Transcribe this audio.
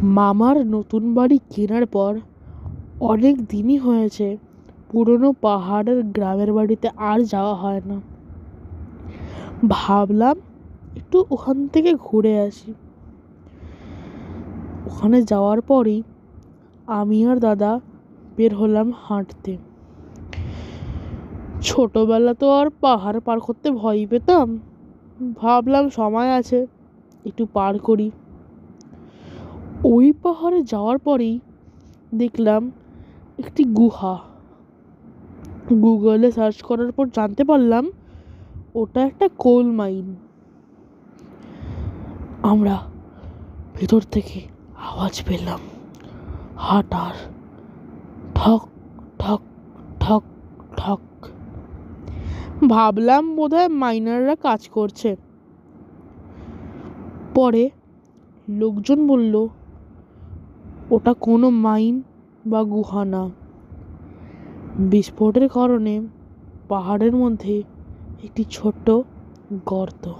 মামার নতুন বাড়ি কেনার পর অনেক দিনই হয়েছে পুরনো পাহাড়ের গ্রামের বাড়িতে আর যাওয়া হয় না। ভাবলাম একটু ওখান থেকে ঘুরে আসি। ওখানে যাওয়ার পরই আমি আর দাদা বের হলাম হাঁটতে। ছোটবেলা তো আর পাহাড় পার করতে ভয় পেতাম, ভাবলাম সময় আছে একটু পার করি। ওই পাহাড়ে যাওয়ার পরেই দেখলাম একটি গুহা। গুগলে সার্চ করার পর জানতে পারলাম ওটা একটা কোল মাইন। আমরা ভেতর থেকে আওয়াজ পেলাম হাঁটার, ঠক ঠক ঠক ঠক। ভাবলাম বোধহয় মাইনাররা কাজ করছে। পরে লোকজন বলল ওটা কোনো মাইন বা গুহা না, বিস্ফোরণের কারণে পাহাড়ের মধ্যে একটি ছোট্ট গর্ত।